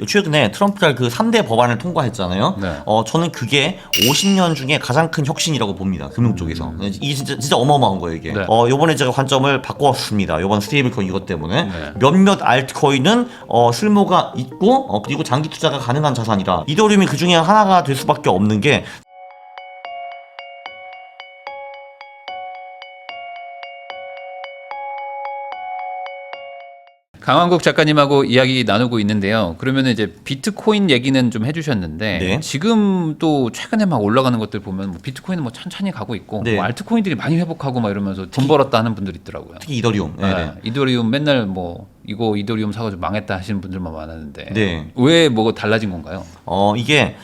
최근에 트럼프가 그 3대 법안을 통과했잖아요. 네. 저는 그게 50년 중에 가장 큰 혁신이라고 봅니다. 금융 쪽에서. 이게 진짜 어마어마한 거예요, 이게. 네. 요번에 제가 관점을 바꿨습니다. 요번 스테이블 코인 이것 때문에. 네. 몇몇 알트코인은 쓸모가 있고 그리고 장기 투자가 가능한 자산이라. 이더리움이 그 중에 하나가 될 수밖에 없는 게 강한국 작가님하고 이야기 나누고 있는데요. 그러면 이제 비트코인 얘기는 좀 해주셨는데 네. 지금 또 최근에 막 올라가는 것들 보면 뭐 비트코인은 뭐 천천히 가고 있고 네. 뭐 알트코인들이 많이 회복하고 막 이러면서 돈 벌었다 하는 분들 있더라고요. 특히 이더리움. 네. 이더리움 맨날 뭐 이거 이더리움 사가지고 망했다 하시는 분들만 많았는데 네. 왜 뭐가 달라진 건가요? 이게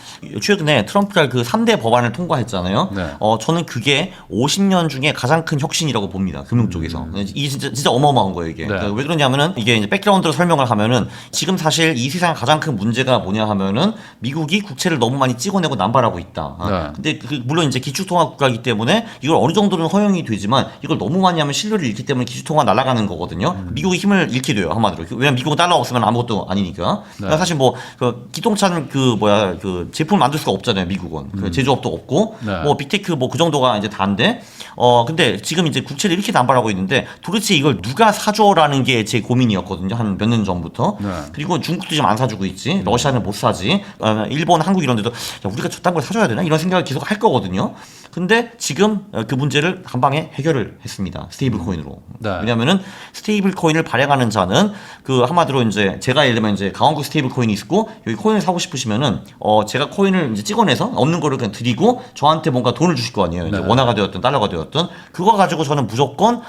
최근에 트럼프가 그 3대 법안을 통과했잖아요. 네. 저는 그게 50년 중에 가장 큰 혁신이라고 봅니다. 금융 쪽에서. 이게 진짜 어마어마한 거예요, 이게. 네. 그러니까 왜 그러냐면은 이게 이제 백그라운드로 설명을 하면은 지금 사실 이 세상 가장 큰 문제가 뭐냐 하면은 미국이 국채를 너무 많이 찍어내고 남발하고 있다. 네. 근데 물론 이제 기축통화 국가이기 때문에 이걸 어느 정도는 허용이 되지만 이걸 너무 많이 하면 신뢰를 잃기 때문에 기축통화 날아가는 거거든요. 미국이 힘을 잃게 돼요, 한마디로. 왜냐면 미국은 달러가 없으면 아무것도 아니니까. 그러니까 사실 뭐 기동찬 그 제품을 만들 수가 없잖아요, 미국은. 그 제조업도 없고 네. 뭐 빅테크 뭐 그 정도가 이제 다인데 근데 지금 이제 국채를 이렇게 남발하고 있는데 도대체 이걸 누가 사줘라는 게 제 고민이었거든요, 한 몇 년 전부터. 네. 그리고 중국도 지금 안 사주고 있지, 러시아는 못 사지, 일본, 한국 이런 데도 야, 우리가 저딴 걸 사줘야 되나 이런 생각을 계속 할 거거든요. 근데 지금 그 문제를 한 방에 해결을 했습니다, 스테이블 코인으로. 네. 왜냐면은 스테이블 코인을 발행하는 자는 그 한마디로 이제 제가 예를 들면 이제 강원구 스테이블 코인이 있고 여기 코인을 사고 싶으시면은 제가 코인을 이제 찍어내서 없는 거를 그냥 드리고 저한테 뭔가 돈을 주실 거 아니에요. 이제 네. 원화가 되었든 달러가 되었든 그거 가지고 저는 무조건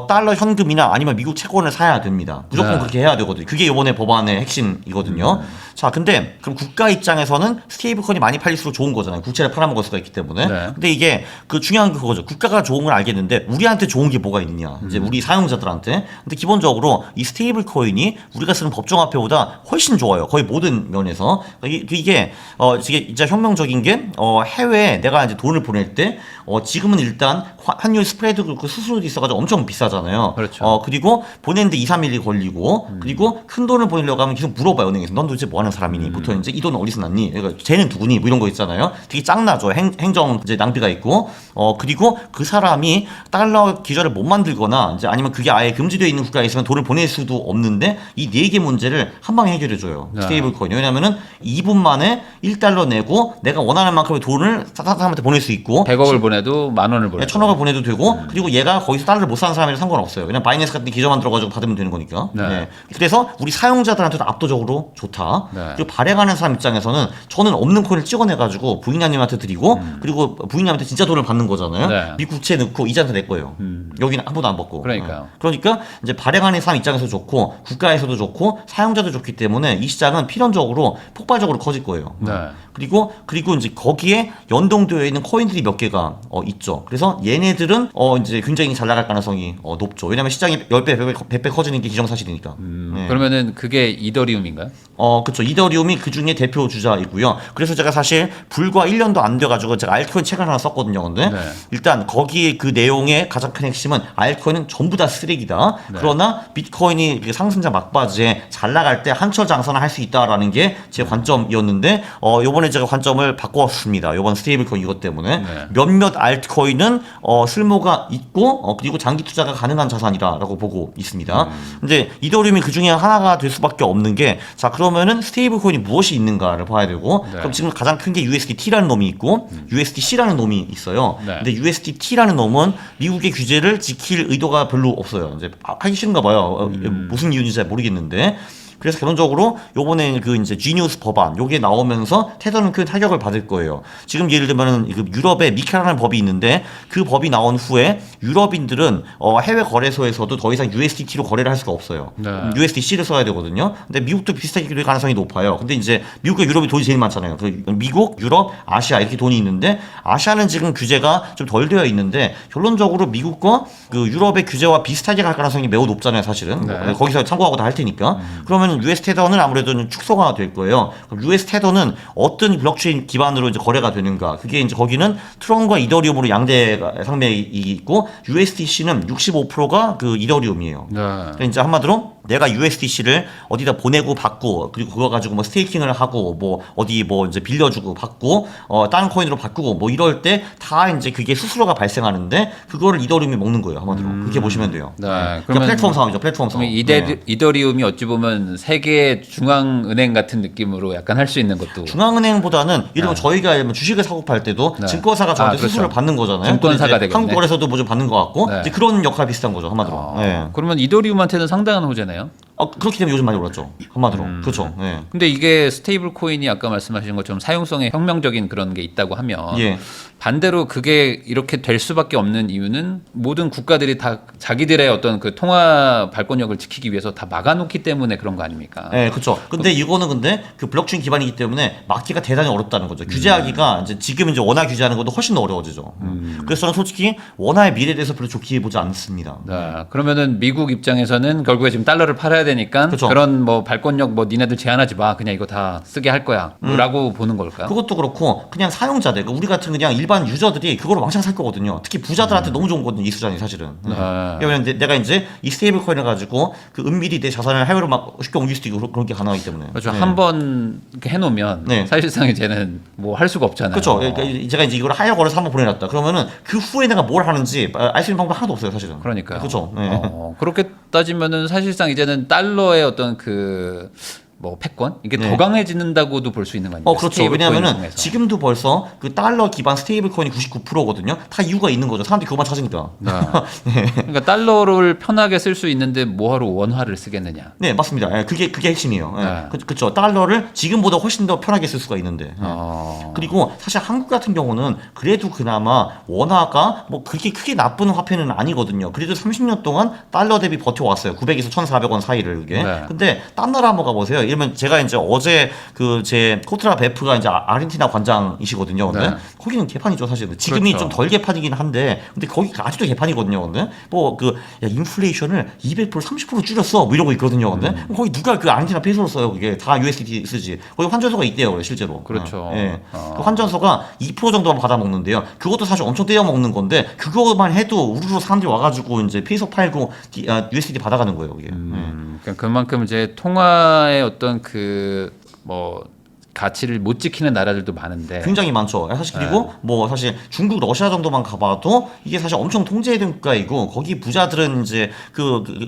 달러 현금이나 아니면 미국 채권을 사야 됩니다. 무조건 네. 그렇게 해야 되거든요. 그게 이번에 법안의 핵심이거든요. 자, 근데 그럼 국가 입장에서는 스테이블 코인이 많이 팔릴수록 좋은 거잖아요. 국채를 팔아먹을 수가 있기 때문에. 네. 근데 이게 그 중요한 게 그거죠. 국가가 좋은 건 알겠는데 우리한테 좋은 게 뭐가 있느냐. 이제 우리 사용자들한테. 근데 기본적으로 이 스테이블 코인이 우리가 쓰는 법정화폐보다 훨씬 좋아요. 거의 모든 면에서. 이게 진짜 혁명적인 게 해외에 내가 이제 돈을 보낼 때 지금은 일단 환율 스프레드 그 수수료도 있어가지고 엄청 비싸잖아요. 그렇죠. 그리고 보내는데 2, 3일이 걸리고 그리고 큰 돈을 보내려고 하면 계속 물어봐요, 은행에서. 넌 도대체 뭐 하는 사람이니? 보통 이제 이 돈은 어디서 났니? 그러니까 쟤는 누구니? 뭐 이런 거 있잖아요. 되게 짱나죠. 행정 이제 낭비가 있고 그리고 그 사람이 달러 기저를 못 만들거나 이제 아니면 그게 아예 금지되어 있는 국가에 있으면 돈을 보낼 수도 없는데 이 네 개 문제를 한 방에 해결해 줘요. 네. 스테이블 코인. 왜냐면은 2분 만에 1달러 내고 내가 원하는 만큼의 돈을 사람한테 보낼 수 있고 100억을 보내도 10,000원을 보내도 1,000억을 보내도 되고 그리고 얘가 거기서 달러를 못 사는 사람이랑 상관없어요. 왜냐면 바이낸스 같은 데 기저 만들어가지고 받으면 되는 거니까. 네. 네. 그래서 우리 사용자들한테도 압도적으로 좋다. 네. 그리고 발행하는 사람 입장에서는 저는 없는 코인을 찍어내가지고 부인장님한테 드리고 그리고 부인장님한테 진짜 돈을 받는 거잖아요. 네. 미국채 넣고 이자한테 낼 거예요. 여기는 한 번도 안 받고. 그러니까요. 그러니까 이제 발행하는 사람 입장에서 좋고 국가에서도 좋고 사용자도 좋기 때문에 이 시장은 필연적으로 폭발적으로 커질 거예요. 네. 그리고 이제 거기에 연동되어 있는 코인들이 몇 개가 있죠. 그래서 얘네들은 이제 굉장히 잘 나갈 가능성이 높죠. 왜냐면 시장이 10배, 100배 커지는 게 기정사실이니까. 네. 그러면은 그게 이더리움인가요? 그쵸. 이더리움이 그 중에 대표 주자이고요. 그래서 제가 사실 불과 1년도 안 돼가지고 제가 알트코인 책을 하나 썼거든요. 근데 네. 일단 거기에 그 내용의 가장 큰 핵심은 알트코인은 전부 다 쓰레기다. 네. 그러나 비트코인이 상승자 막바지에 잘 나갈 때 한철 장사는 할 수 있다라는 게 제 관점이었는데 요번에 제가 관점을 바꿨습니다. 요번 스테이블 코인 이것 때문에. 네. 몇몇 알트코인은 쓸모가 있고 그리고 장기 투자가 가능한 자산이라고 보고 있습니다. 근데 이더리움이 그 중에 하나가 될 수밖에 없는 게 자, 그러면은 스테이블 코인이 무엇이 있는가를 봐야 되고 네. 그럼 지금 가장 큰 게 USDT라는 놈이 있고 USDC라는 놈이 있어요. 네. 근데 USDT라는 놈은 미국의 규제를 지킬 의도가 별로 없어요. 이제 하기 싫은가 봐요. 무슨 이유인지 잘 모르겠는데. 그래서 결론적으로 요번에 그 이제 지니우스 법안 요게 나오면서 테더는 큰 타격을 받을 거예요. 지금 예를 들면은 유럽에 미카라는 법이 있는데 그 법이 나온 후에 유럽인들은 해외 거래소에서도 더 이상 USDT로 거래를 할 수가 없어요. 네. USDC를 써야 되거든요. 근데 미국도 비슷하게 될 가능성이 높아요. 근데 이제 미국과 유럽이 돈이 제일 많잖아요. 그 미국, 유럽, 아시아 이렇게 돈이 있는데 아시아는 지금 규제가 좀 덜 되어 있는데 결론적으로 미국과 그 유럽의 규제와 비슷하게 갈 가능성이 매우 높잖아요, 사실은. 네. 거기서 참고하고 다 할 테니까. 그러면 US 테더는 아무래도 좀 축소가 될 거예요. 그럼 US 테더는 어떤 블록체인 기반으로 이제 거래가 되는가? 그게 이제 거기는 트론과 이더리움으로 양대 상맥이 있고 USDC는 65%가 그 이더리움이에요. 네. 그러니까 이제 한마디로 내가 USDC를 어디다 보내고 받고 그리고 그거 가지고 뭐 스테이킹을 하고 뭐 어디 뭐 이제 빌려주고 받고 다른 코인으로 바꾸고 뭐 이럴 때 다 이제 그게 수수료가 발생하는데 그거를 이더리움이 먹는 거예요 한마디로 그렇게 보시면 돼요. 네. 그러니까 플랫폼 상황이죠. 플랫폼 상황. 이더리움이 어찌 보면 세계 중앙은행 같은 느낌으로 약간 할 수 있는 것도 중앙은행보다는 예를 들면 저희가 예를 들면 주식을 사고 팔 때도 네. 증권사가 저한테 그렇죠. 수수료를 받는 거잖아요. 증권사가 근데 이제 되겠네. 한국 거래소도 뭐 좀 받는 것 같고 네. 이제 그런 역할 비슷한 거죠 한마디로. 네. 그러면 이더리움한테는 상당한 호재네요. 그렇기 때문에 요즘 많이 올랐죠. 한마디로. 그렇죠. 네. 근데 이게 스테이블 코인이 아까 말씀하신 것처럼 사용성에 혁명적인 그런 게 있다고 하면 예. 반대로 그게 이렇게 될 수밖에 없는 이유는 모든 국가들이 다 자기들의 어떤 그 통화 발권력을 지키기 위해서 다 막아놓기 때문에 그런 거 아닙니까? 네, 그렇죠. 근데 이거는 근데 그 블록체인 기반이기 때문에 막기가 대단히 어렵다는 거죠. 규제하기가 이제 지금 이제 원화 규제하는 것도 훨씬 더 어려워지죠. 그래서 저는 솔직히 원화의 미래에 대해서 별로 좋게 보지 않습니다. 네. 그러면은 미국 입장에서는 결국에 지금 달러를 팔아야 되니까 그쵸. 그런 뭐 발권력 뭐 니네들 제한하지 마 그냥 이거 다 쓰게 할 거야 라고 보는 걸까요? 그것도 그렇고 그냥 사용자들, 그러니까 우리 같은 그냥 일반 유저들이 그걸 왕창 살 거거든요. 특히 부자들한테 너무 좋은 거거든요. 이 수단이 사실은. 왜냐면 내가 이제 이 스테이블 코인을 가지고 그 은밀히 내 자산을 해외로 막 쉽게 옮길 수도 있고 그런 게 가능하기 때문에. 그렇죠. 네. 한번 이렇게 해놓으면 네. 사실상 이제는 뭐 할 수가 없잖아요. 그렇죠. 그러니까 제가 이제 이걸 하여 걸어서 한번 보내놨다. 그러면은 그 후에 내가 뭘 하는지 알 수 있는 방법 하나도 없어요, 사실은. 그러니까요. 그렇죠. 네. 그렇게 따지면은 사실상 이제는 달러의 어떤 그 뭐 패권 이게 네. 더 강해지는다고도 볼 수 있는 거 아닙니까? 그렇죠. 스테이블 코인을 왜냐하면은 통해서. 지금도 벌써 그 달러 기반 스테이블 코인이 99%거든요. 다 이유가 있는 거죠. 사람들이 그것만 찾으니까. 네. 그러니까 달러를 편하게 쓸 수 있는데 뭐하러 원화를 쓰겠느냐? 네, 맞습니다. 예, 그게 핵심이에요. 예. 네. 그렇죠. 달러를 지금보다 훨씬 더 편하게 쓸 수가 있는데. 예. 그리고 사실 한국 같은 경우는 그래도 그나마 원화가 뭐 그렇게 크게 나쁜 화폐는 아니거든요. 그래도 30년 동안 달러 대비 버텨왔어요. 900에서 1,400원 사이를 그게. 네. 근데 딴 나라 한번 가보세요. 이러면 제가 이제 어제 그 제 코트라 베프가 이제 아르헨티나 관장이시거든요. 근데 네. 거기는 개판이죠, 사실은. 지금이 그렇죠. 좀 덜 개판이긴 한데, 근데 거기 아직도 개판이거든요. 근데 뭐 그 인플레이션을 200% 30% 줄였어. 뭐 이러고 있거든요. 근데 거기 누가 그 아르헨티나 페소로 써요. 그게 다 USDT 쓰지. 거기 환전소가 있대요, 실제로. 그렇죠. 예. 그 환전소가 2% 정도만 받아 먹는데요. 그것도 사실 엄청 떼어 먹는 건데 그거만 해도 우르르 사람들이 와가지고 이제 페소 팔고 USDT 받아가는 거예요, 그게. 예. 그러니까 그만큼 이제 통화의 어떤 그 뭐 가치를 못 지키는 나라들도 많은데 굉장히 많죠. 사실 그리고 뭐 사실 중국, 러시아 정도만 가봐도 이게 사실 엄청 통제된 국가이고 거기 부자들은 이제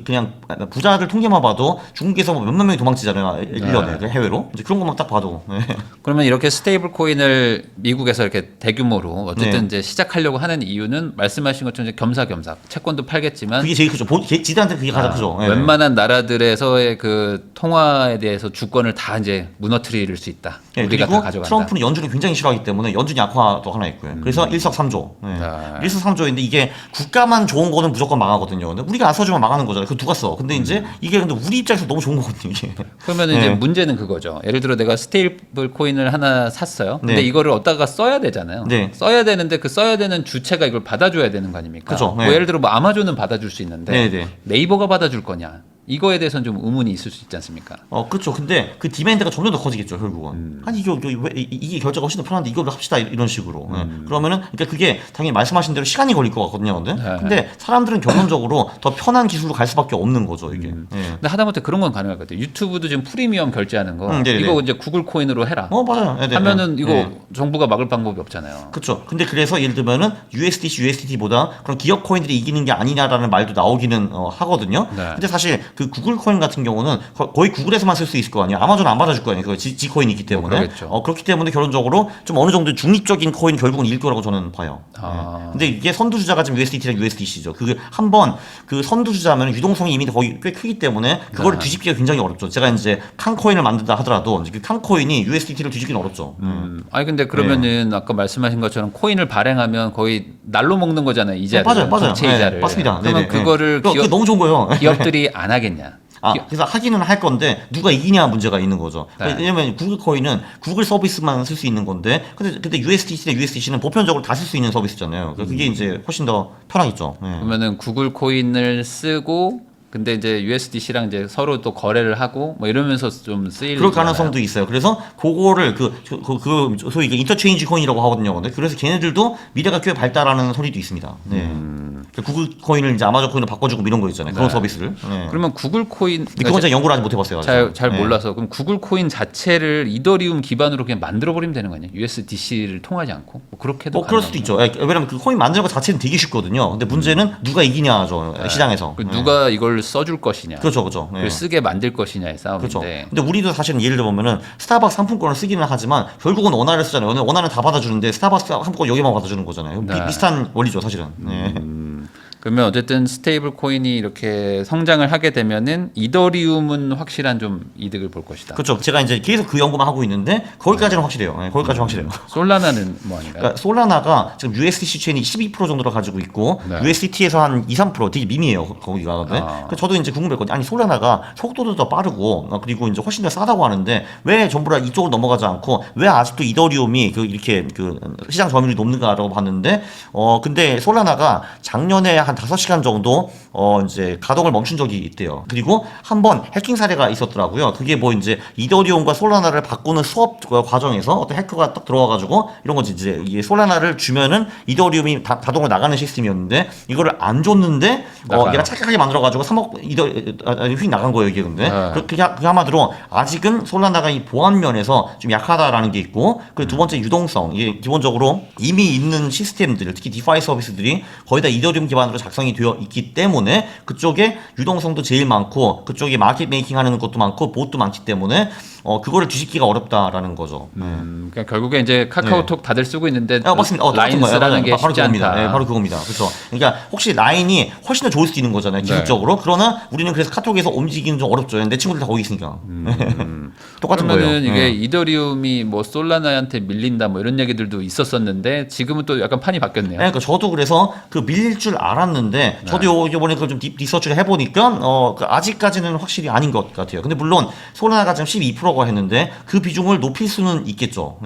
그냥 부자들 통계만 봐도 중국에서 뭐 몇만 명이 도망치잖아요. 1년에 그 해외로. 이제 그런 것만 딱 봐도. 네. 그러면 이렇게 스테이블 코인을 미국에서 이렇게 대규모로 어쨌든 네. 이제 시작하려고 하는 이유는 말씀하신 것처럼 이제 겸사겸사 채권도 팔겠지만 그게 제일 크죠. 지들한테 그게 가장 크죠. 네. 웬만한 나라들에서의 그 통화에 대해서 주권을 다 이제 무너뜨릴 수 있다. 네, 우리가 다 그리고 가져간다. 트럼프는 연준을 굉장히 싫어하기 때문에 연준 약화도 하나 있고요. 그래서 일석삼조. 네. 일석삼조인데 이게 국가만 좋은 거는 무조건 망하거든요. 근데 우리가 안 써주면 망하는 거잖아요. 그 누가 써? 근데 이제 이게 근데 우리 입장에서 너무 좋은 거거든요. 이게. 그러면 네. 이제 문제는 그거죠. 예를 들어 내가 스테이블 코인을 하나 샀어요. 근데 네. 이거를 어디다가 써야 되잖아요. 네. 써야 되는데 그 써야 되는 주체가 이걸 받아줘야 되는 거 아닙니까? 그죠. 뭐 네. 예를 들어 뭐 아마존은 받아줄 수 있는데 네, 네. 네이버가 받아줄 거냐? 이거에 대해서는 좀 의문이 있을 수 있지 않습니까? 그렇죠. 근데 그 디맨드가 점점 더 커지겠죠, 결국은. 아니, 이게 결제가 훨씬 더 편한데 이걸 왜 합시다, 이런 식으로. 네. 그러면은, 그러니까 그게 당연히 말씀하신 대로 시간이 걸릴 것 같거든요, 근데. 네. 근데 사람들은 결론적으로 더 편한 기술로 갈 수밖에 없는 거죠, 이게. 네. 근데 하다못해 그런 건 가능할 것 같아요. 유튜브도 지금 프리미엄 결제하는 거 네네. 이거 이제 구글 코인으로 해라. 맞아요. 네, 네, 하면은 네. 이거 네. 정부가 막을 방법이 없잖아요. 그렇죠. 근데 그래서 예를 들면은 USDT보다 그런 기업 코인들이 이기는 게 아니냐라는 말도 나오기는 하거든요. 네. 근데 사실 그 구글 코인 같은 경우는 거의 구글에서만 쓸 수 있을 거 아니에요. 아마존은 안 받아줄 거 아니에요. 그 G 코인이 있기 때문에. 그러겠죠. 그렇기 때문에 결론적으로 좀 어느 정도 중립적인 코인 결국은 이길 거라고 저는 봐요. 네. 근데 이게 선두주자가 지금 USDT랑 USDC죠. 그게 한번 그 선두주자면 유동성이 이미 거의 꽤 크기 때문에 그거를 뒤집기가 굉장히 어렵죠. 제가 이제 칸코인을 만든다 하더라도 이제 그 칸코인이 USDT를 뒤집기는 어렵죠. 아니 근데 그러면은 아까 말씀하신 것처럼 코인을 발행하면 거의 날로 먹는 거잖아요. 이자를. 맞아요. 전체 이자를. 네, 맞습니다. 그러면 네네. 그거를 그게 너무 좋은 거예요. 기업들이 안 하겠냐? 그래서 하기는 할 건데 누가 이기냐 문제가 있는 거죠. 네. 왜냐면 구글 코인은 구글 서비스만 쓸 수 있는 건데 근데 USDC나 USDC는 보편적으로 다 쓸 수 있는 서비스잖아요. 그게 이제 훨씬 더 편하겠죠. 네. 그러면은 구글 코인을 쓰고 근데 이제 USDC랑 이제 서로 또 거래를 하고 뭐 이러면서 좀 쓰일 그럴 가능성도 있어요. 그래서 그거를 소위 인터체인지 코인이라고 하거든요. 근데 그래서 걔네들도 미래가 꽤 발달하는 소리도 있습니다. 네. 구글 코인을 이제 아마존 코인으로 바꿔주고 이런 거 있잖아요. 그런 네. 서비스를. 네. 그러면 구글 코인 근데 그건 제가 연구를 아직 못 해봤어요. 잘 네. 몰라서 그럼 구글 코인 자체를 이더리움 기반으로 그냥 만들어 버리면 되는 거 아니에요? USDC를 통하지 않고 뭐 그렇게도 그럴 수도 있죠. 예, 왜냐면 그 코인 만드는 거 자체는 되게 쉽거든요. 근데 문제는 누가 이기냐죠. 시장에서. 그 누가 이걸 써줄 것이냐, 그렇죠, 그렇죠. 예. 그걸 쓰게 만들 것이냐의 싸움인데. 그렇죠. 근데 우리도 사실은 예를 들어보면은 스타벅스 상품권을 쓰기는 하지만 결국은 원화를 쓰잖아요. 원화는 다 받아주는데 스타벅스 상품권 여기만 받아주는 거잖아요. 네. 비슷한 원리죠, 사실은. 네. 그러면 어쨌든 스테이블 코인이 이렇게 성장을 하게 되면은 이더리움은 확실한 좀 이득을 볼 것이다. 그렇죠. 제가 이제 계속 그 연구만 하고 있는데 거기까지는 확실해요. 네, 거기까지 확실해요. 솔라나는 뭐 아닌가요? 그러니까 솔라나가 지금 USDC 체인이 12% 정도로 가지고 있고 네. USDT에서 한 2, 3% 되게 미미해요. 거기가. 근데 그러니까 저도 이제 궁금했거든요. 아니 솔라나가 속도도 더 빠르고 그리고 이제 훨씬 더 싸다고 하는데 왜 전부 다 이쪽으로 넘어가지 않고 왜 아직도 이더리움이 이렇게 시장 점유율이 높는가라고 봤는데 근데 솔라나가 작년에 한 5시간 정도 이제 가동을 멈춘 적이 있대요. 그리고 한번 해킹 사례가 있었더라고요. 그게 뭐 이제 이더리움과 솔라나를 바꾸는 수업 과정에서 어떤 해커가 딱 들어와가지고 이런 거지 이제 이게 솔라나를 주면은 이더리움이 자동으로 나가는 시스템이었는데 이거를 안 줬는데 얘가 착각하게 만들어가지고 3억 휙 나간 거예요 이게 근데 그게 한마디로 아직은 솔라나가 이 보안 면에서 좀 약하다라는 게 있고 그리고 두 번째 유동성 이게 기본적으로 이미 있는 시스템들 특히 디파이 서비스들이 거의 다 이더리움 기반으로 작성이 되어 있기 때문에 그쪽에 유동성도 제일 많고 그쪽에 마켓 메이킹 하는 것도 많고 봇도 많기 때문에 그거를 뒤집기가 어렵다라는 거죠. 그러니까 결국에 이제 카카오톡 다들 쓰고 있는데 맞습니다. 라인 쓰라는 게 바로 쉽지 그겁니다. 않다. 네, 바로 그겁니다. 그렇죠. 그러니까 혹시 라인이 훨씬 더 좋을 수도 있는 거잖아요. 기술적으로. 그러나 우리는 그래서 카톡에서 움직이는 좀 어렵죠. 내 친구들 다 거기 있으니까. 똑같은 거예요. 그러면은 이게 이더리움이 뭐 솔라나한테 밀린다 뭐 이런 얘기들도 있었었는데 지금은 또 약간 판이 바뀌었네요. 그러니까 저도 그래서 밀릴 줄 알았는데 저도 이번에 그걸 좀 리서치를 해보니까 아직까지는 확실히 아닌 것 같아요. 근데 물론 솔라나가 지금 12%가 했는데 그 비중을 높일 수는 있겠죠.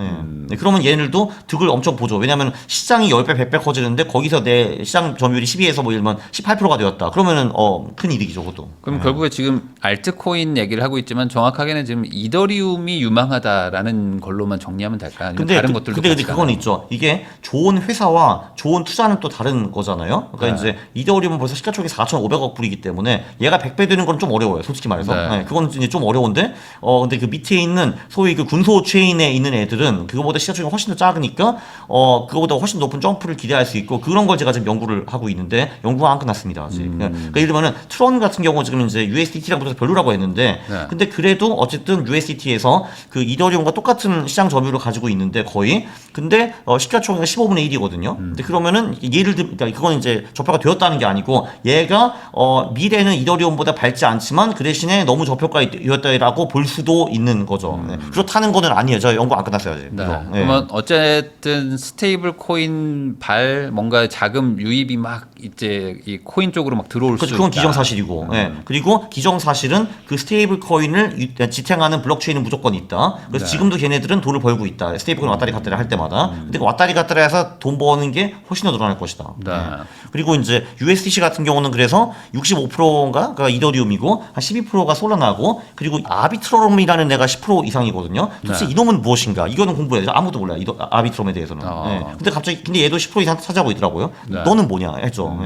네, 그러면 얘네들도 득을 엄청 보죠. 왜냐하면 시장이 10배, 100배 커지는데 거기서 내 시장 점유율이 12에서 뭐 예를 들면 18%가 되었다. 그러면은 큰 이득이죠, 그것도. 그럼 결국에 지금 알트코인 얘기를 하고 있지만 정확하게는 지금 이더리움이 유망하다라는 걸로만 정리하면 될까요? 아니면 다른 것들도 근데 그건 있죠. 이게 좋은 회사와 좋은 투자는 또 다른 거잖아요. 그러니까 이제 이더리움은 벌써 시가총액이 4,500억 불이기 때문에 얘가 100배 되는 건 좀 어려워요. 솔직히 말해서. 네. 그건 이제 좀 어려운데 근데 그 밑에 있는 소위 그 군소 체인에 있는 애들은 그거보다 시가총액이 훨씬 더 작으니까 그거보다 훨씬 높은 점프를 기대할 수 있고 그런 걸 제가 지금 연구를 하고 있는데 연구가 안 끝났습니다. 아직. 그러니까 예를 들면은 트론 같은 경우 지금 이제 USDT랑 붙어서 별로라고 했는데 근데 그래도 어쨌든 USDT에서 그 이더리움과 똑같은 시장 점유율을 가지고 있는데 거의 근데 시가총액이 15분의 1이거든요. 근데 그러면은 예를 들면 그러니까 그건 이제 저표가 되었다는 게 아니고 얘가 미래는 이더리움보다 밝지 않지만 그 대신에 너무 저표가되었다라고 볼 수도 있는 거죠. 그렇다는 거는 아니에요. 저 연구 안 끝났어요 아직. 네. 이거. 그러면 어쨌든 스테이블 코인 뭔가 자금 유입이 막 이제 이 코인 쪽으로 막 들어올 수 있다. 그건 기정사실이고. 그리고 기정사실은 그 스테이블 코인을 지탱하는 블록체인은 무조건 있다. 그래서 지금도 걔네들은 돈을 벌고 있다. 스테이블 코인 왔다리 갔다리 할 때마다. 근데 그 왔다리 갔다리 해서 돈 버는 게 훨씬 더 늘어날 것이다. 그리고 이제 USDC 같은 경우는 그래서 65%가 이더리움이고 한 12%가 솔라나고 그리고 아비트럼이라는 애가 10% 이상이거든요. 도대체 이놈은 무엇인가? 이거는 공부해야 돼. 아무도 몰라요. 아비트럼에 대해서는. 근데 얘도 10% 이상 차지하고 있더라고요. 너는 뭐냐 했죠.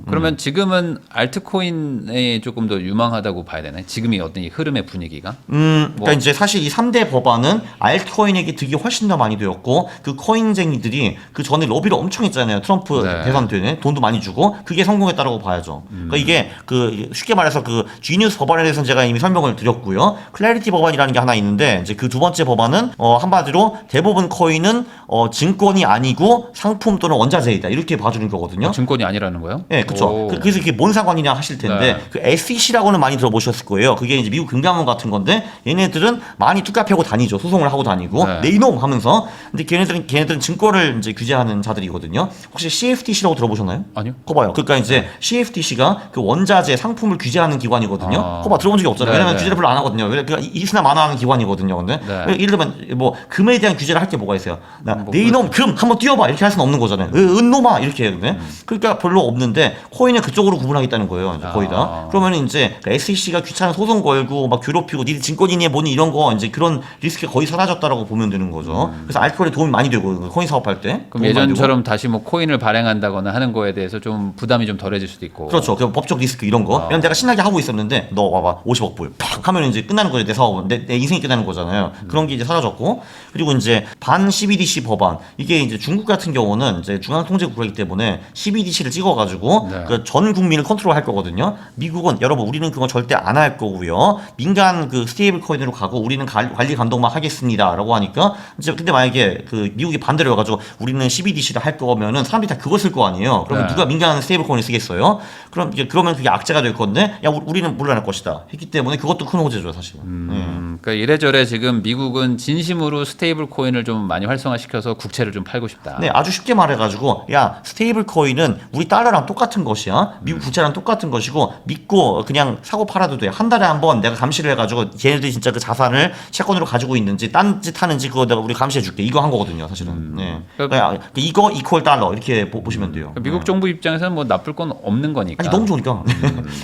그러면 지금은 알트코인이 조금 더 유망하다고 봐야 되나요? 지금이 어떤 이 흐름의 분위기가? 그러니까 이제 사실 이 3대 법안은 알트코인에게 득이 훨씬 더 많이 되었고 그 코인쟁이들이 그 전에 로비를 엄청 했잖아요. 트럼프 대선 때는 돈도 많이 주고 그게 성공했다라고 봐야죠. 그러니까 이게 그 쉽게 말해서 그 지니어스 법안에 대해서는 제가 이미 설명을 드렸고요. 클래리티 법안이라는 게 하나 있는데 이제 그 두 번째 법안은 한마디로 대부분 코인은 증권이 아니고 상품 또는 원자재이다 이렇게 봐주는 거거든요. 증권이 아니라는 거예요? 네, 그렇죠. 그래서 이게 뭔 상관이냐 하실 텐데 그 SEC라고는 많이 들어보셨을 거예요. 그게 이제 미국 금감원 같은 건데 얘네들은 많이 뚜까패고 다니죠. 소송을 하고 다니고 내 이놈 하면서 근데 걔네들은 증권을 이제 규제하는 자들이거든요. 혹시 CFTC라고 들어보셨나요? 아니요. 거봐요. 그러니까 이제 CFTC가 그 원자재 상품을 규제하는 기관이거든요. 거봐 들어본 적이 없잖아요. 왜냐면 규제를 별로 안 하거든요. 그러니까 있으나 마나 관할하는 기관이거든요. 근데 네. 예를 들면 뭐 금에 대한 규제를 할 게 뭐가 있어요? 뭐 내 이놈 금 한번 뛰어봐 이렇게 할 수는 없는 거잖아요. 은놈아 이렇게 해야 되네. 그러니까 별로 없는데 코인은 그쪽으로 구분하겠다는 거예요. 이제 거의 다. 그러면 이제 SEC가 귀찮은 소송 걸고 막 괴롭히고 니들 증권인이 뭐니 이런 거 이제 그런 리스크가 거의 사라졌다라고 보면 되는 거죠. 그래서 알코올에 도움이 많이 되고 코인 사업할 때. 그럼 예전처럼 다시 뭐 코인을 발행한다거나 하는 거에 대해서 좀 부담이 좀 덜해질 수도 있고. 그렇죠. 그 법적 리스크 이런 거. 왜냐면 내가 신나게 하고 있었는데 너 와봐 50억 불 팍 하면 이제 끝나는 거죠. 내 사업은 내 인생이 끝나는 거잖아요. 그런 게 이제 사라졌고 그리고 이제 반 CBDC 법안 이게 이제 중국 같은 경우는 이제 중앙통제국이기 때문에 CBDC를 찍어가지고 네. 그 전 국민을 컨트롤할 거거든요. 미국은 여러분 우리는 그건 절대 안 할 거고요. 민간 그 스테이블 코인으로 가고 우리는 관리 감독만 하겠습니다라고 하니까 이제 근데 만약에 그 미국이 반대로 해가지고 우리는 CBDC를 할 거면은 사람들이 다 그거 쓸 거 아니에요. 그러면 네. 누가 민간 스테이블 코인을 쓰겠어요? 그러면 그게 악재가 될 건데 야 우리는 물러날 것이다 했기 때문에 그것도 큰 호재죠 사실. 그러니까 이래저래 지금 미국은 진심으로 스테이블 코인을 좀 많이 활성화시켜서 국채를 좀 팔고 싶다. 네, 아주 쉽게 말해가지고 야 스테이블 코인은 우리 달러랑 똑같은 것이야. 미국 국채랑 똑같은 것이고 믿고 그냥 사고 팔아도 돼. 한 달에 한 번 내가 감시를 해가지고 걔네들이 진짜 그 자산을 채권으로 가지고 있는지 딴짓 하는지 그거 내가 우리 감시해줄게. 이거 한 거거든요, 사실은. 네. 그러니까 이거 이퀄 달러 이렇게 보시면 돼요. 그러니까 미국 정부 입장에서는 뭐 나쁠 건 없는 거니까. 아니 너무 좋으니까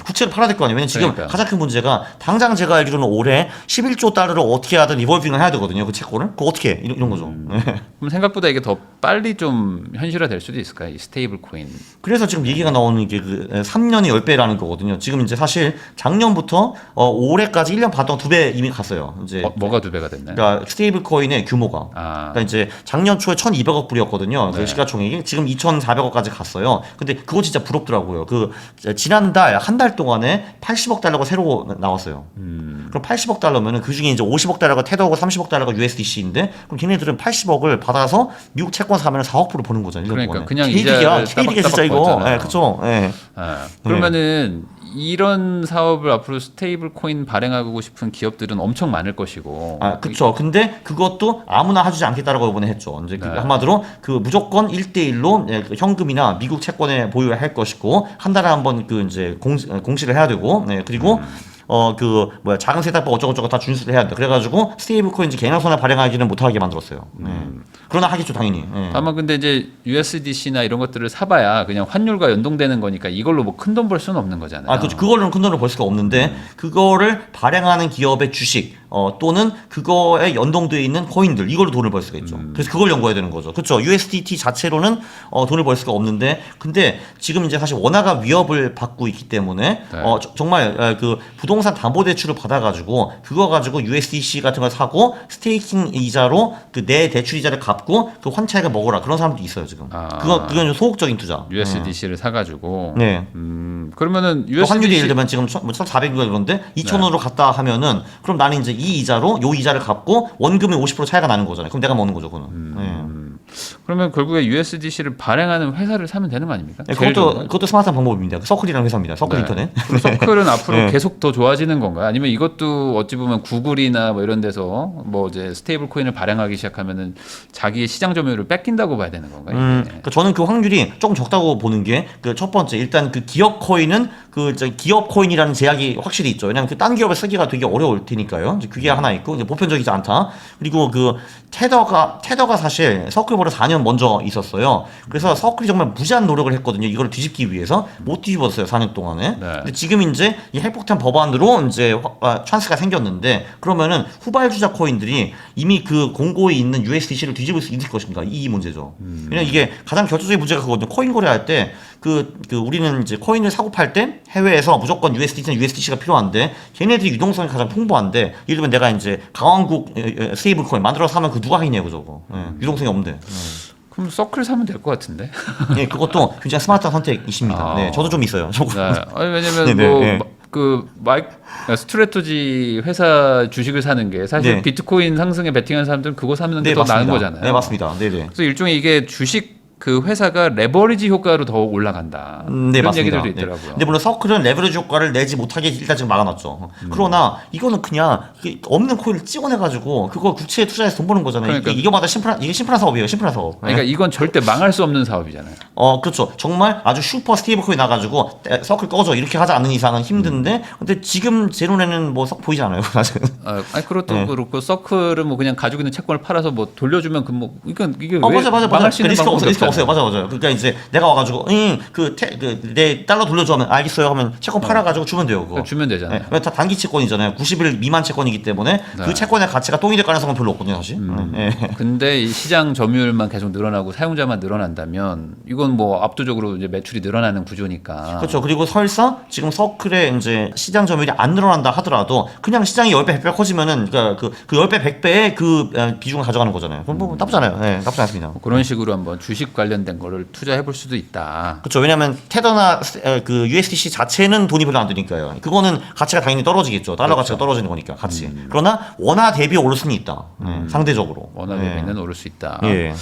국채를 팔아야 될 거 아니에요. 왜냐면 지금 그러니까. 가장 큰 문제가 당장 제가 알기로는 올해 11조 달러를 어떻게 하든 리볼빙을 해야 되거든요. 그 채권을 그거 어떻게 해? 이런 거죠. 네. 그럼 생각보다 이게 더 빨리 좀 현실화될 수도 있을까요? 이 스테이블 코인. 그래서 지금 얘기가 나오는 게 그 3년에 10배라는 거거든요. 지금 이제 사실 작년부터 올해까지 1년 반 동안 2배 이미 갔어요. 이제 뭐가 2배가 됐나요? 그러니까 스테이블 코인의 규모가. 아. 그러니까 이제 작년 초에 1,200억 불이었거든요. 네. 그 시가총액이 지금 2,400억까지 갔어요. 근데 그거 진짜 부럽더라고요. 그 지난달 한 달 동안에 80억 달러가 새로 나왔어요. 그럼 80억 달러면은 그 중에 이제 50억 달러가 테더고 30억 달러가 USDC인데 그럼 걔네들은 80억을 받아서 미국 채권 사면 4억 불을 버는 거잖아요. 그러니까 그냥 K이야, 이자를 K이야 진짜 따박따박 이거. 벌잖아요. 네, 그렇죠. 네. 아, 그러면은 이런 사업을 앞으로 스테이블 코인 발행하고 싶은 기업들은 엄청 많을 것이고. 아, 그쵸. 근데 그것도 아무나 해주지 않겠다라고 이번에 했죠. 이제 그 네. 한마디로 그 무조건 1대1로 그 현금이나 미국 채권에 보유할 것이고, 한 달에 한 번 그 이제 공시를 해야 되고, 네, 그리고 작은 세탁법 어쩌고저쩌고 다 준수를 해야 돼. 그래가지고 스테이블 코인지 개인화 손에 발행하기는 못하게 만들었어요. 네. 그러나 하겠죠, 당연히. 네. 다만 근데 이제 USDC나 이런 것들을 사봐야 그냥 환율과 연동되는 거니까 이걸로 뭐 큰 돈 벌 수는 없는 거잖아요. 아, 그걸로는 큰 돈을 벌 수가 없는데 그거를 발행하는 기업의 주식 또는 그거에 연동되어 있는 코인들 이걸로 돈을 벌 수가 있죠. 그래서 그걸 연구해야 되는 거죠. 그렇죠. USDT 자체로는 돈을 벌 수가 없는데 근데 지금 이제 사실 원화가 위협을 받고 있기 때문에 네. 정말 그 부동산 담보대출을 받아가지고 그거 가지고 USDC 같은 걸 사고 스테이킹 이자로 그 내 대출 이자를 갚고 그 환차익을 먹어라 그런 사람도 있어요 지금. 아. 그건 좀 소극적인 투자. USDC를 사가지고. 네. 그러면은 그 환율이 USDC 예를 들면 지금 1,400인가 그런데 2,000원으로 갔다 하면은 그럼 나는 이제 이 이자로 요 이자를 갚고 원금의 50% 차이가 나는 거잖아요. 그럼 내가 먹는 거죠, 그거는. 그러면 결국에 USDC를 발행하는 회사를 사면 되는 거 아닙니까? 네. 제일 좋은 건? 그것도 스마트한 방법입니다. 그 서클이라는 회사입니다. 서클 네. 인터넷. 그럼 서클은 앞으로 네. 계속 더 좋아지는 건가요? 아니면 이것도 어찌 보면 구글이나 뭐 이런 데서 뭐 이제 스테이블 코인을 발행하기 시작하면은 자기의 시장 점유율을 뺏긴다고 봐야 되는 건가요? 이게? 그러니까 저는 그 확률이 조금 적다고 보는 게 그 첫 번째 일단 그 기업 코인은 기업 코인이라는 제약이 확실히 있죠. 왜냐하면 그 딴 기업에 쓰기가 되게 어려울 테니까요. 이제 그게 하나 있고 이제 보편적이지 않다. 그리고 그 테더가 사실 서클보다 4년 먼저 있었어요. 그래서 서클이 정말 무지한 노력을 했거든요. 이걸 뒤집기 위해서 못 뒤집었어요. 4년 동안에. 네. 근데 지금 이제 이 핵폭탄 법안으로 이제 찬스가 생겼는데 그러면은 후발주자 코인들이 이미 그 공고에 있는 USDC를 뒤집을 수 있을 것인가 이 문제죠. 왜냐면 이게 가장 결정적인 문제가 그거거든요. 코인 거래할 때 우리는 이제 코인을 사고 팔 때 해외에서 무조건 USDC나 USDC가 필요한데 걔네들이 유동성이 가장 풍부한데 예를 들면 내가 이제 강원국 스테이블 코인 만들어서 사면 그 누가 하겠냐고 저거. 유동성이 없는데. 그럼 서클 사면 될 것 같은데. 네, 그것도 굉장히 스마트한 선택이십니다. 아. 네, 저도 좀 있어요. 네. 아니 왜냐면 네네, 뭐 네. 그 스트레토지 회사 주식을 사는 게 사실 네. 비트코인 상승에 베팅하는 사람들은 그거 사는 게 더 나은 거잖아요. 네, 맞습니다. 네, 네. 그래서 일종의 이게 주식 그 회사가 레버리지 효과로 더욱 올라간다. 네, 그런 맞습니다. 얘기들도 네. 있더라고요. 근데 물론 서클은 레버리지 효과를 내지 못하게 일단 지금 막아놨죠. 그러나 이거는 그냥 없는 코인을 찍어내가지고 그거 국채에 투자해서 돈 버는 거잖아요. 그러니까. 이거마다 이게 심플한 사업이에요. 심플한 사업. 그러니까 이건 절대 망할 수 없는 사업이잖아요. 그렇죠. 정말 아주 슈퍼 스테이블 코인 나가지고 서클 꺼져 이렇게 하지 않는 이상은 힘든데 근데 지금 제 눈에는 뭐 썩 보이지 않아요. 사실. 아니 그것도 네. 그렇고 서클은 뭐 그냥 가지고 있는 채권을 팔아서 뭐 돌려주면 그 뭐 이건 이게 왜 맞아. 망할 수 있는 리스크 방법이 없어요. 리스크 없어요. 없잖아요. 맞아. 그러니까 이제 내가 와가지고 내 달러 돌려줘 하면 알겠어요 하면 채권 팔아가지고 주면 돼요. 그거. 주면 되잖아요. 네, 다 단기 채권이잖아요. 90일 미만 채권이기 때문에 네. 그 채권의 가치가 똥이 될 가능성은 별로 없거든요, 사실. 네. 근데 이 시장 점유율만 계속 늘어나고 사용자만 늘어난다면 이건 뭐 압도적으로 이제 매출이 늘어나는 구조니까. 그렇죠. 그리고 설사 지금 서클의 이제 시장 점유율이 안 늘어난다 하더라도 그냥 시장이 10배, 100배 커지면은 그 10배, 100배의 그 비중을 가져가는 거잖아요. 그럼 뭐 나쁘잖아요. 네, 나쁘지 않습니다. 그런 식으로 한번 주식 관련된 거를 투자해 볼 수도 있다. 그렇죠. 왜냐하면 테더나 그 USDC 자체는 돈이 별로 안 드니까요. 그거는 가치가 당연히 떨어지겠죠. 달러 가치가 떨어지는 거니까 같이. 그러나 원화 대비 오를 수는 있다. 상대적으로. 원화 네. 대비는 오를 수 있다. 예.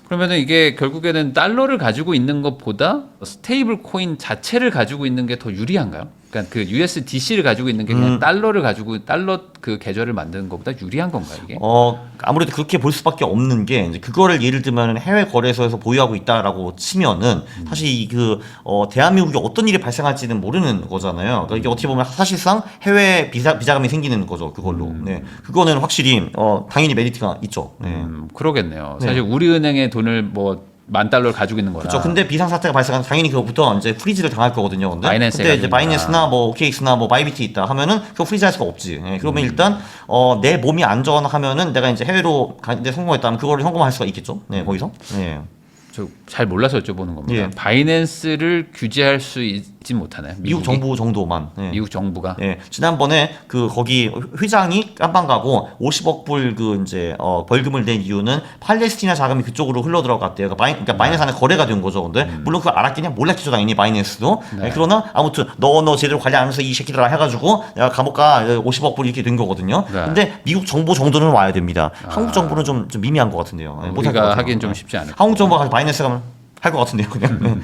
그러면은 이게 결국에는 달러를 가지고 있는 것보다 스테이블 코인 자체를 가지고 있는 게 더 유리한가요? 그러니까 그 USDC를 가지고 있는 게 그냥 달러를 가지고 달러 그 계좌를 만드는 것보다 유리한 건가요, 이게? 아무래도 그렇게 볼 수밖에 없는 게 이제 그거를 예를 들면 해외 거래소에서 보유하고 있다라고 치면은 사실 대한민국에 어떤 일이 발생할지는 모르는 거잖아요. 그러니까 이게 어떻게 보면 사실상 해외 비자금이 생기는 거죠, 그걸로. 네, 그거는 확실히 당연히 메리트가 있죠. 네. 그러겠네요. 네. 사실 우리은행의 돈을 뭐 $10,000을 가지고 있는 거라. 그렇죠. 근데 비상 사태가 발생하면 당연히 그거부터 이제 프리즈를 당할 거거든요. 바이낸스에 근데 이제 가지고 바이낸스나 뭐 OKX나 뭐 바이비트 있다 하면은 그거 프리즈할 수가 없지. 예, 그러면 일단 내 몸이 안전하면은 내가 이제 해외로 가는데 성공했다면 그거를 현금화할 수가 있겠죠. 네, 거기서. 예. 저 잘 몰라서 여쭤보는 겁니다. 예. 바이낸스를 규제할 수 있지 못하나요? 미국 미국이? 정부 정도만. 예. 미국 정부가. 예, 지난번에 거기 회장이 깜빵 가고 50억 불 이제 벌금을 낸 이유는 팔레스티나 자금이 그쪽으로 흘러 들어갔대요. 그러니까 바이낸스 안에 거래가 된 거죠. 근데 물론 그걸 알았겠냐? 몰랐겠죠, 당연히 바이낸스도. 네. 예, 그러나 아무튼 너 제대로 관리 안 해서 이 새끼들아 해가지고 내가 감옥 가 50억 불 이렇게 된 거거든요. 네. 근데 미국 정부 정도는 와야 됩니다. 한국 정부는 좀 미미한 것 같은데요. 예, 못할 것 우리가 같아요. 하기엔 좀 예. 쉽지 않을 한국 정부가 바이낸스 가면 할 것 같은데요, 그냥.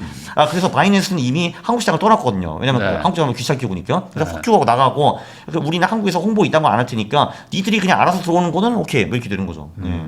그래서 바이낸스는 이미 한국 시장을 떠났거든요. 왜냐면 네. 한국 시장은 귀찮게 보니까. 그래서 폭주하고 나가고, 그래서 우리는 한국에서 홍보 이딴 거 안 할 테니까, 니들이 그냥 알아서 들어오는 거는 오케이, 뭐 이렇게 되는 거죠. 네.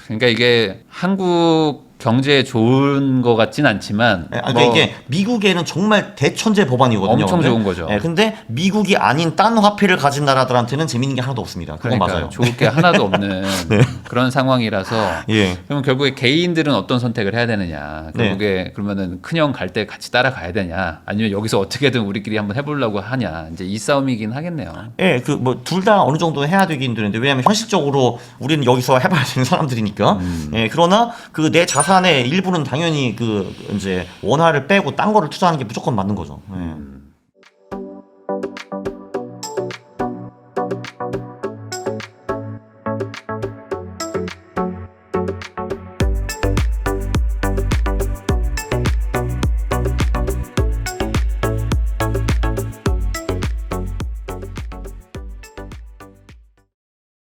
그러니까 이게 한국 경제에 좋은 것 같진 않지만 그러니까 이게 미국에는 정말 대천재 법안이거든요. 엄청 근데, 좋은 거죠. 근데 미국이 아닌 딴 화폐를 가진 나라들한테는 재밌는 게 하나도 없습니다. 그건 그러니까 맞아요. 좋을 게 하나도 없는 네. 그런 상황이라서 예. 그러면 결국에 개인들은 어떤 선택을 해야 되느냐 결국에 그러면은 큰형 갈 때 같이 따라가야 되냐 아니면 여기서 어떻게든 우리끼리 한번 해보려고 하냐 이제 이 싸움이긴 하겠네요. 예, 둘 다 어느 정도 해야 되긴 되는데 왜냐하면 현실적으로 우리는 여기서 해봐야 되는 사람들이니까. 예, 그러나 내 자산의 일부는 당연히 이제 원화를 빼고 딴 거를 투자하는 게 무조건 맞는 거죠. 예.